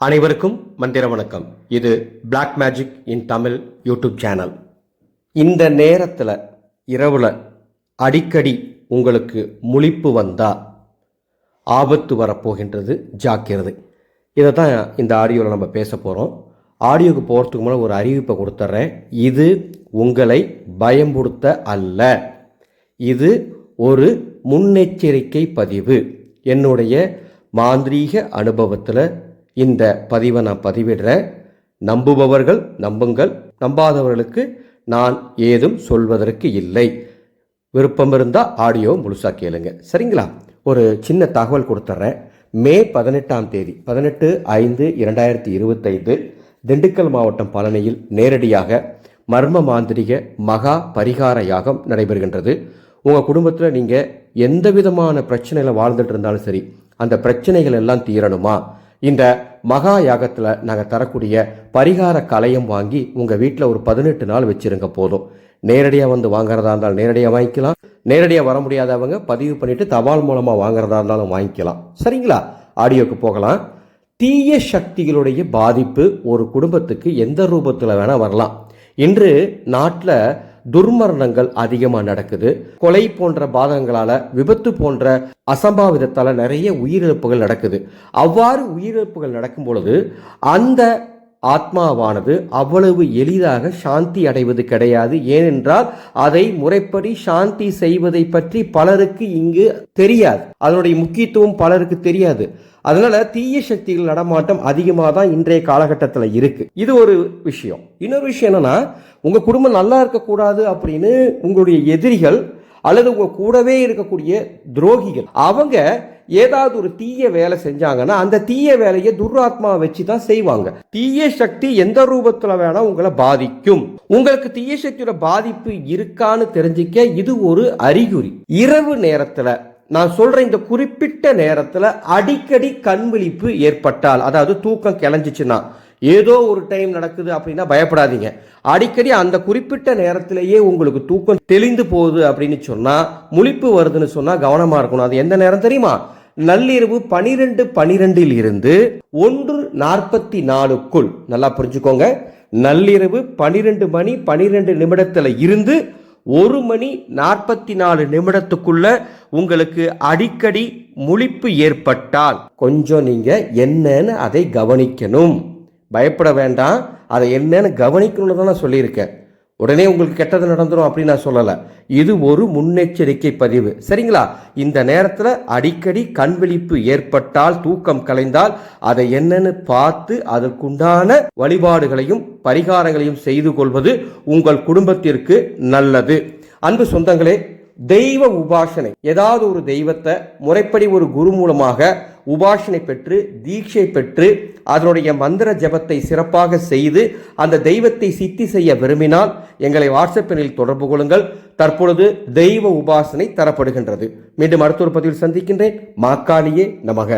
அனைவருக்கும் மந்திர வணக்கம். இது black magic in Tamil YouTube channel. இந்த நேரத்தில் இரவில் அடிக்கடி உங்களுக்கு முழிப்பு வந்தால் ஆபத்து வரப்போகின்றது, ஜாக்கிரதை. இதை தான் இந்த ஆடியோவில் நம்ம பேச போகிறோம். ஆடியோவுக்கு போகிறதுக்கு முன்னாடி ஒரு அறிவிப்பை கொடுத்துட்றேன். இது உங்களை பயம்படுத்த அல்ல, இது ஒரு முன்னெச்சரிக்கை பதிவு. என்னுடைய மாந்திரீக அனுபவத்தில் இந்த பதிவை நான் பதிவிடுறேன். நம்புபவர்கள் நம்புங்கள், நம்பாதவர்களுக்கு நான் ஏதும் சொல்வதற்கு இல்லை. விருப்பம் இருந்தால் ஆடியோ முழுசாக கேளுங்க, சரிங்களா? ஒரு சின்ன தகவல் கொடுத்துட்றேன். மே 18ஆம் தேதி 18/5/2025 திண்டுக்கல் மாவட்டம் பழனியில் நேரடியாக மர்ம மாந்திரிக மகா பரிகார யாகம் நடைபெறுகின்றது. உங்கள் குடும்பத்தில் நீங்கள் எந்த விதமான பிரச்சனையில் வாழ்ந்துட்டு இருந்தாலும் சரி, அந்த பிரச்சனைகள் எல்லாம் தீரணுமா, இந்த மகா யாகத்தில் நாங்கள் தரக்கூடிய பரிகார கலையம் வாங்கி உங்கள் வீட்டில் ஒரு 18 நாள் வச்சுருங்க போதும். நேரடியாக வந்து வாங்குறதா இருந்தாலும் நேரடியாக வாங்கிக்கலாம், நேரடியாக வர முடியாதவங்க பதிவு பண்ணிவிட்டு தபால் மூலமாக வாங்குறதா இருந்தாலும் வாங்கிக்கலாம், சரிங்களா? ஆடியோக்கு போகலாம். தீய சக்திகளுடைய பாதிப்பு ஒரு குடும்பத்துக்கு எந்த ரூபத்தில் வேணால் வரலாம். இன்று நாட்டில் துர்மரணங்கள் அதிகமாக நடக்குது. கொலை போன்ற பாதகங்களால், விபத்து போன்ற அசம்பாவிதத்தால் நிறைய உயிரிழப்புகள் நடக்குது. அவ்வாறு உயிரிழப்புகள் நடக்கும் பொழுது அந்த ஆத்மாவானது அவ்வளவு எளிதாக சாந்தி அடைவது கிடையாது. ஏனென்றால் அதை முறைப்படி சாந்தி செய்வதை பற்றி பலருக்கு இங்கு தெரியாது, அதனுடைய முக்கியத்துவம் பலருக்கு தெரியாது. அதனால தீய சக்திகள் நடமாட்டம் அதிகமாக தான் இன்றைய காலகட்டத்தில் இருக்கு. இது ஒரு விஷயம். இன்னொரு விஷயம் என்னன்னா, உங்க குடும்பம் நல்லா இருக்கக்கூடாது அப்படின்னு உங்களுடைய எதிரிகள் அல்லது உங்க கூடவே இருக்கக்கூடிய துரோகிகள் அவங்க ஏதாவது ஒரு தீய வேலை செஞ்சாங்கன்னா அந்த தீய வேலையை துராத்மா வச்சு தான் செய்வாங்க. தீய சக்தி எந்த ரூபத்துல வேணா உங்களை பாதிக்கும். உங்களுக்கு தீய சக்தியோட பாதிப்பு இருக்கான்னு தெரிஞ்சுக்க இது ஒரு அறிகுறி. இரவு நேரத்துல நான் சொல்ற இந்த குறிப்பிட்ட நேரத்துல அடிக்கடி கண் விழிப்பு ஏற்பட்டால், அதாவது தூக்கம் கிளஞ்சிச்சுன்னா, ஏதோ ஒரு டைம் நடக்குது அப்படின்னா பயப்படாதீங்க. அடிக்கடி அந்த குறிப்பிட்ட நேரத்திலேயே உங்களுக்கு தூக்கம் தெளிந்து போகுது அப்படின்னு சொன்னா, முழிப்பு வருதுன்னு சொன்னா கவனமா இருக்கணும். அது எந்த நேரம் தெரியுமா? நள்ளிரவு 12:12 இருந்து 1:44க்குள். நல்லா புரிஞ்சுக்கோங்க. நள்ளிரவு 12 மணி 12 நிமிடத்துல இருந்து 1:44 உங்களுக்கு அடிக்கடி முழிப்பு ஏற்பட்டால் கொஞ்சம் நீங்க என்னன்னு அதை கவனிக்கணும். பயப்பட வேண்டாம், அதை என்னன்னு கவனிக்கணும்னு தான் நான் சொல்லியிருக்கேன். உடனே உங்களுக்கு கெட்டது நடந்துடும் அப்படின்னு நான் சொல்லலை. இது ஒரு முன்னெச்சரிக்கை பதிவு, சரிங்களா? இந்த நேரத்தில் அடிக்கடி கண் விழிப்பு ஏற்பட்டால், தூக்கம் கலைந்தால் அதை என்னன்னு பார்த்து அதற்குண்டான வழிபாடுகளையும் பரிகாரங்களையும் செய்து கொள்வது உங்கள் குடும்பத்திற்கு நல்லது. அன்பு சொந்தங்களே, தெய்வ உபாசனை, ஏதாவது ஒரு தெய்வத்தை முறைப்படி ஒரு குரு மூலமாக உபாசனை பெற்று தீட்சை பெற்று அதனுடைய மந்திர ஜபத்தை சிறப்பாக செய்து அந்த தெய்வத்தை சித்தி செய்ய விரும்பினால் எங்களை வாட்ஸ்அப்பில் தொடர்பு கொள்ளுங்கள். தற்பொழுது தெய்வ உபாசனை தரப்படுகின்றது. மீண்டும் அடுத்த ஒரு பதிவில் சந்திக்கின்றேன். மாக்காளியே நமக.